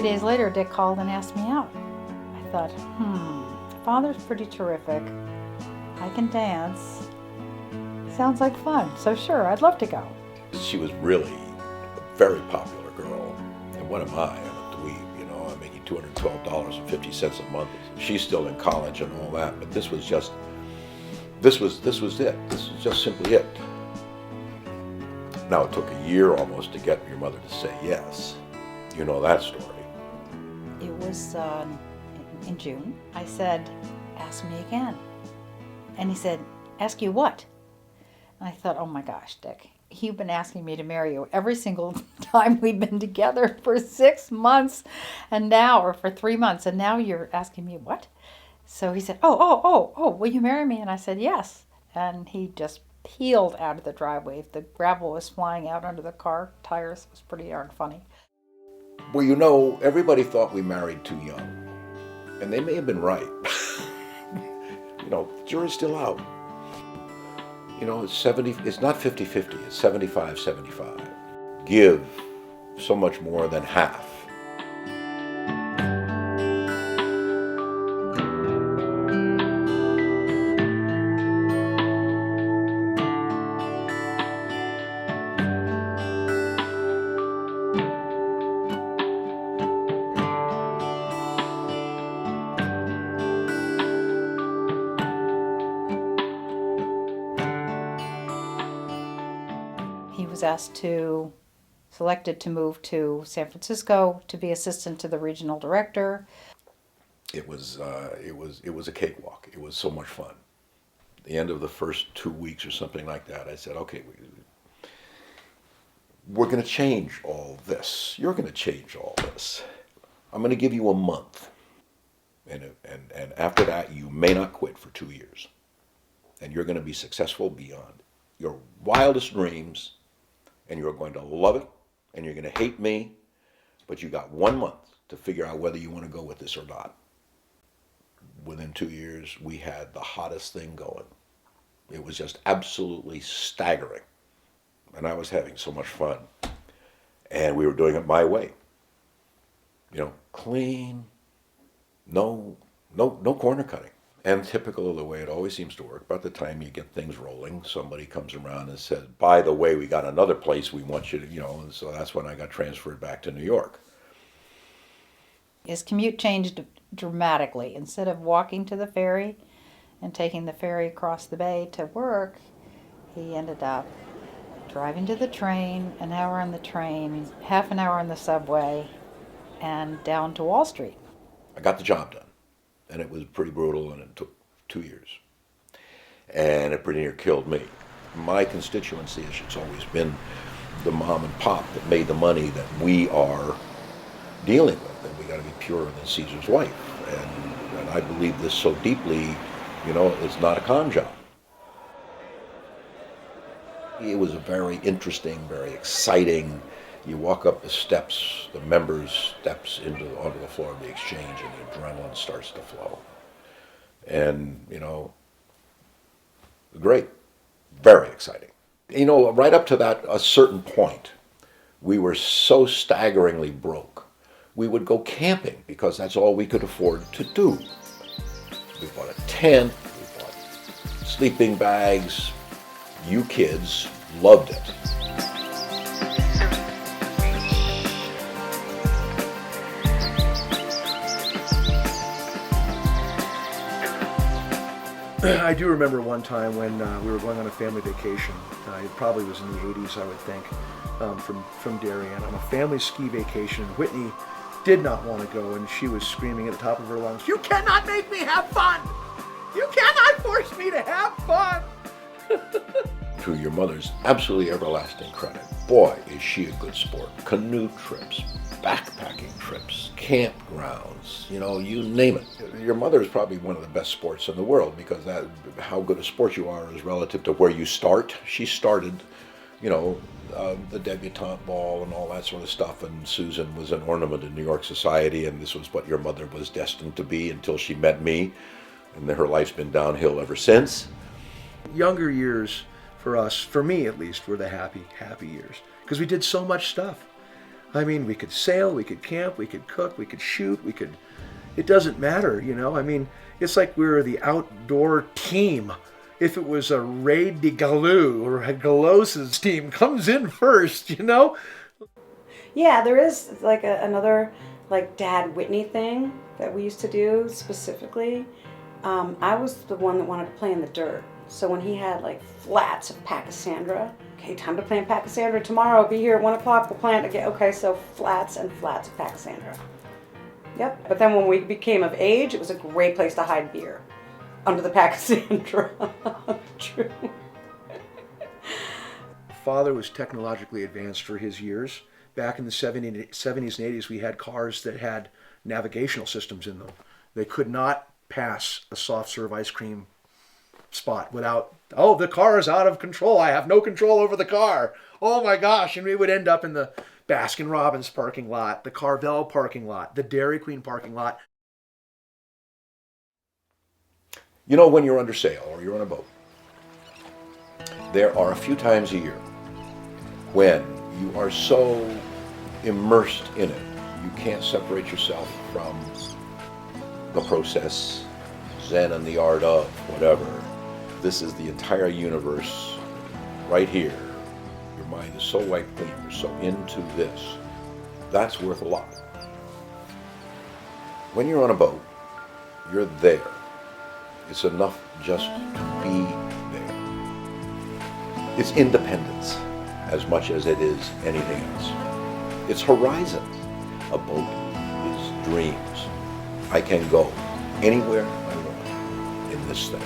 days later, Dick called and asked me out. I thought, Father's pretty terrific. I can dance. Sounds like fun. So sure, I'd love to go. She was really a very popular girl. And what am I? I'm a dweeb, you know. I'm making $212.50 a month. She's still in college and all that, but this was it. This was just simply it. Now, it took a year almost to get your mother to say yes. You know that story. It was in June. I said, ask me again. And he said, ask you what? And I thought, oh my gosh, Dick, you've been asking me to marry you every single time we've been together for 6 months or for 3 months, and now you're asking me what? So he said, will you marry me? And I said, yes. And he just peeled out of the driveway. The gravel was flying out under the car tires. It was pretty darn funny. Well, you know, everybody thought we married too young. And they may have been right. You know, the jury's still out. You know, it's not 50-50, it's 75-75. Give so much more than half. He was selected to move to San Francisco to be assistant to the regional director. It was a cakewalk. It was so much fun. At the end of the first 2 weeks or something like that, I said, okay, we're going to change all this. You're going to change all this. I'm going to give you a month. And after that, you may not quit for 2 years. And you're going to be successful beyond your wildest dreams. And you're going to love it, and you're going to hate me, but you got 1 month to figure out whether you want to go with this or not. Within 2 years, we had the hottest thing going. It was just absolutely staggering. And I was having so much fun. And we were doing it my way. You know, clean, no corner cutting. And typical of the way it always seems to work, by the time you get things rolling, somebody comes around and says, by the way, we got another place we want you to, you know, and so that's when I got transferred back to New York. His commute changed dramatically. Instead of walking to the ferry and taking the ferry across the bay to work, he ended up driving to the train, an hour on the train, half an hour on the subway, and down to Wall Street. I got the job done. And it was pretty brutal, and it took 2 years. And it pretty near killed me. My constituency has always been the mom and pop that made the money that we are dealing with. And we got to be purer than Caesar's wife. And I believe this so deeply, you know, it's not a con job. It was a very interesting, very exciting. You walk up the steps, the members' steps onto the floor of the exchange, and the adrenaline starts to flow. And, you know, great, very exciting. You know, right up to a certain point, we were so staggeringly broke. We would go camping because that's all we could afford to do. We bought a tent, we bought sleeping bags. You kids loved it. I do remember one time when we were going on a family vacation. It probably was in the 80s, I would think, from Darien, on a family ski vacation. Whitney did not want to go, and she was screaming at the top of her lungs, "You cannot make me have fun! You cannot force me to have fun!" To your mother's absolutely everlasting credit, boy, is she a good sport. Canoe trips, backpacking trips, campgrounds, you know, you name it. Your mother is probably one of the best sports in the world because how good a sport you are is relative to where you start. She started, you know, the debutante ball and all that sort of stuff, and Susan was an ornament in New York society, and this was what your mother was destined to be until she met me, and her life's been downhill ever since. Younger years for us, for me at least, were the happy years because we did so much stuff. I mean, we could sail, we could camp, we could cook, we could shoot, it doesn't matter, you know? I mean, it's like we were the outdoor team. If it was a Raid de Galou or a Galos's team comes in first, you know? Yeah, there is like another like Dad Whitney thing that we used to do specifically. I was the one that wanted to play in the dirt. So when he had like flats of Pachysandra, okay, time to plant Pachysandra tomorrow. Be here at 1 o'clock. We'll plant again. Okay, so flats and flats of Pachysandra. Yep. But then when we became of age, it was a great place to hide beer under the Pachysandra. True. Father was technologically advanced for his years. Back in the 70s and 80s, we had cars that had navigational systems in them. They could not pass a soft serve ice cream spot without, oh, the car is out of control. I have no control over the car. Oh my gosh. And we would end up in the Baskin Robbins parking lot, the Carvel parking lot, the Dairy Queen parking lot. You know, when you're under sail or you're on a boat, there are a few times a year when you are so immersed in it, you can't separate yourself from the process, Zen and the art of, whatever. This is the entire universe right here. Your mind is so wiped clean, you're so into this. That's worth a lot. When you're on a boat, you're there. It's enough just to be there. It's independence as much as it is anything else. It's horizons. A boat is dreams. I can go anywhere I want in this thing.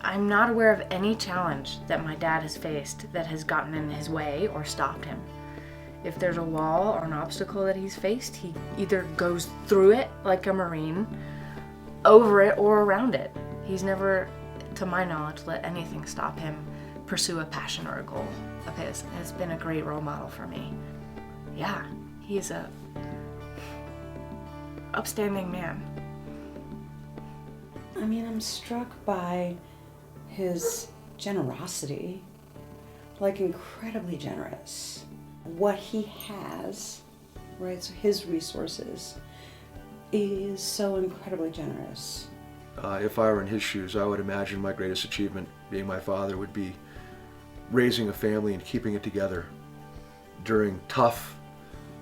I'm not aware of any challenge that my dad has faced that has gotten in his way or stopped him. If there's a wall or an obstacle that he's faced, he either goes through it like a Marine, over it, or around it. He's never, to my knowledge, let anything stop him pursue a passion or a goal of his. It's been a great role model for me. Yeah, he's a upstanding man. I mean, I'm struck by his generosity, like incredibly generous. What he has, right, so his resources, is so incredibly generous. If I were in his shoes, I would imagine my greatest achievement, being my father, would be raising a family and keeping it together during tough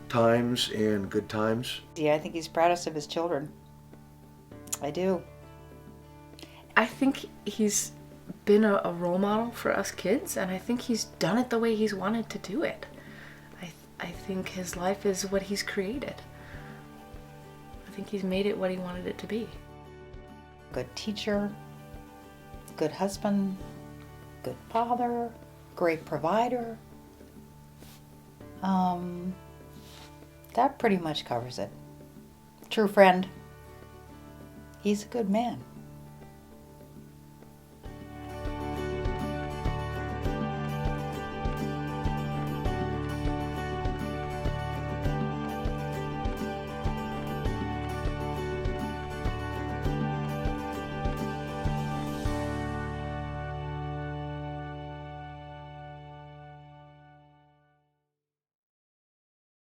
times and good times. Yeah, I think he's proudest of his children. I do. I think he's been a role model for us kids, and I think he's done it the way he's wanted to do it. I think his life is what he's created. I think he's made it what he wanted it to be. Good teacher, good husband, good father, great provider. That pretty much covers it. True friend. He's a good man.